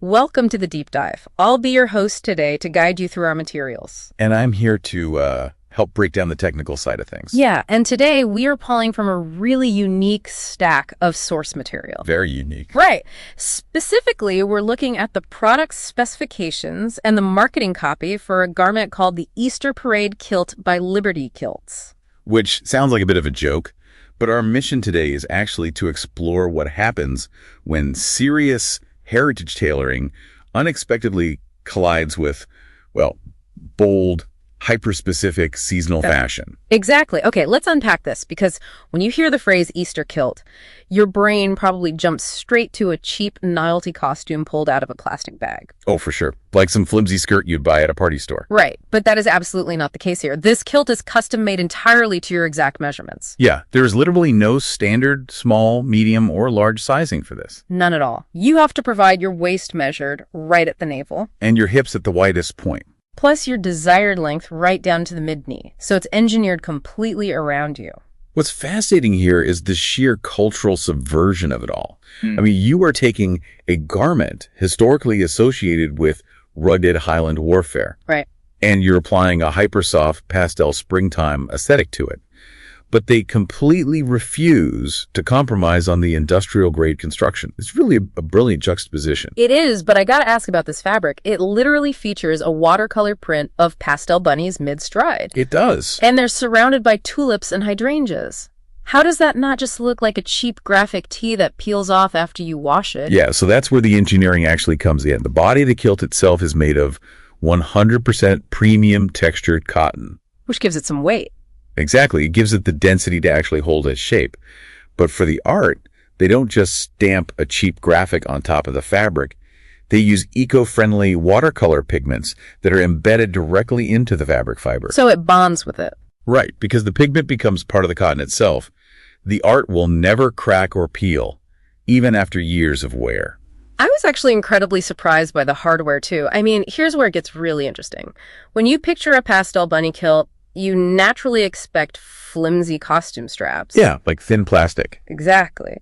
Welcome to the deep dive. I'll be your host today to guide you through our materials. And I'm here to help break down the technical side of things. Yeah, and today we are pulling from a really unique stack of source material. Very unique. Right. Specifically, we're looking at the product specifications and the marketing copy for a garment called the Easter Parade Kilt by Liberty Kilts. Which sounds like a bit of a joke, but our mission today is actually to explore what happens when serious heritage tailoring unexpectedly collides with, well, bold, hyper-specific seasonal fashion. Exactly. Okay, let's unpack this, because when you hear the phrase Easter kilt, your brain probably jumps straight to a cheap novelty costume pulled out of a plastic bag. Oh, for sure. Like some flimsy skirt you'd buy at a party store. Right, but that is absolutely not the case here. This kilt is custom made entirely to your exact measurements. Yeah, there's literally no standard small, medium, or large sizing for this. None at all. You have to provide your waist measured right at the navel. And your hips at the widest point. Plus your desired length right down to the mid-knee. So it's engineered completely around you. What's fascinating here is the sheer cultural subversion of it all. I mean, you are taking a garment historically associated with rugged Highland warfare. Right. And you're applying a hyper-soft pastel springtime aesthetic to it. But they completely refuse to compromise on the industrial-grade construction. It's really a brilliant juxtaposition. It is, but I gotta ask about this fabric. It literally features a watercolor print of pastel bunnies mid-stride. It does. And they're surrounded by tulips and hydrangeas. How does that not just look like a cheap graphic tee that peels off after you wash it? Yeah, so that's where the engineering actually comes in. The body of the kilt itself is made of 100% premium textured cotton. Which gives it some weight. Exactly. It gives it the density to actually hold its shape. But for the art, they don't just stamp a cheap graphic on top of the fabric. They use eco-friendly watercolor pigments that are embedded directly into the fabric fiber. So it bonds with it. Right, because the pigment becomes part of the cotton itself. The art will never crack or peel, even after years of wear. I was actually incredibly surprised by the hardware, too. I mean, here's where it gets really interesting. When you picture a pastel bunny kilt, you naturally expect flimsy costume straps. Yeah, like thin plastic. Exactly.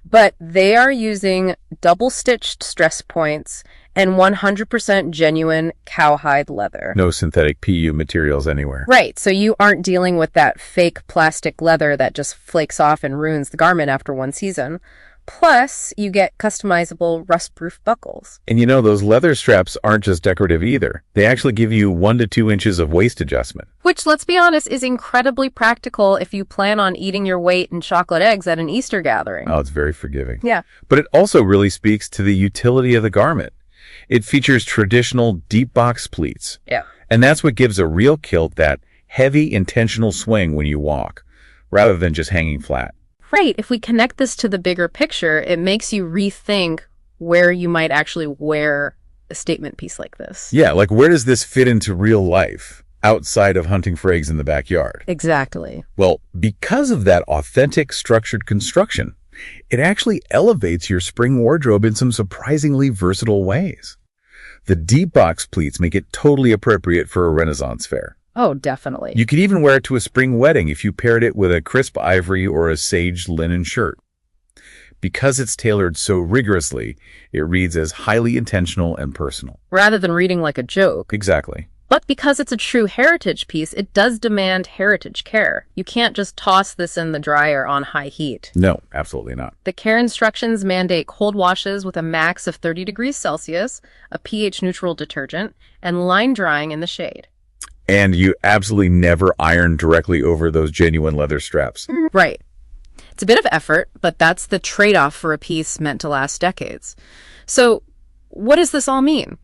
But they are using double-stitched stress points and 100% genuine cowhide leather. No synthetic PU materials anywhere. Right, so you aren't dealing with that fake plastic leather that just flakes off and ruins the garment after one season. Plus, you get customizable rust-proof buckles. And you know, those leather straps aren't just decorative either. They actually give you 1 to 2 inches of waist adjustment. Which, let's be honest, is incredibly practical if you plan on eating your weight in chocolate eggs at an Easter gathering. Oh, it's very forgiving. Yeah. But it also really speaks to the utility of the garment. It features traditional deep box pleats. Yeah. And that's what gives a real kilt that heavy, intentional swing when you walk, rather than just hanging flat. Right. If we connect this to the bigger picture, it makes you rethink where you might actually wear a statement piece like this. Yeah, like where does this fit into real life outside of hunting for eggs in the backyard? Exactly. Well, because of that authentic structured construction, it actually elevates your spring wardrobe in some surprisingly versatile ways. The deep box pleats make it totally appropriate for a Renaissance fair. Oh, definitely. You could even wear it to a spring wedding if you paired it with a crisp ivory or a sage linen shirt. Because it's tailored so rigorously, it reads as highly intentional and personal. Rather than reading like a joke. Exactly. But because it's a true heritage piece, it does demand heritage care. You can't just toss this in the dryer on high heat. No, absolutely not. The care instructions mandate cold washes with a max of 30 degrees Celsius, a pH-neutral detergent, and line drying in the shade. And you absolutely never iron directly over those genuine leather straps. Right. It's a bit of effort, but that's the trade-off for a piece meant to last decades. So what does this all mean?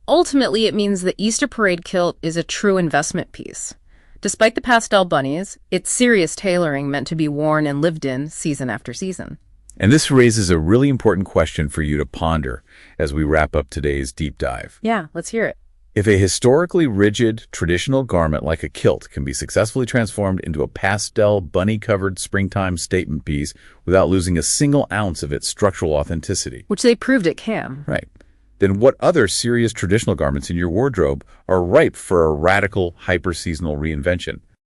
Ultimately, it means the Easter Parade Kilt is a true investment piece. Despite the pastel bunnies, it's serious tailoring meant to be worn and lived in season after season. And this raises a really important question for you to ponder as we wrap up today's deep dive. Yeah, let's hear it. If a historically rigid, traditional garment like a kilt can be successfully transformed into a pastel, bunny-covered springtime statement piece without losing a single ounce of its structural authenticity. Which they proved it can. Right. Then what other serious traditional garments in your wardrobe are ripe for a radical, hyper-seasonal reinvention?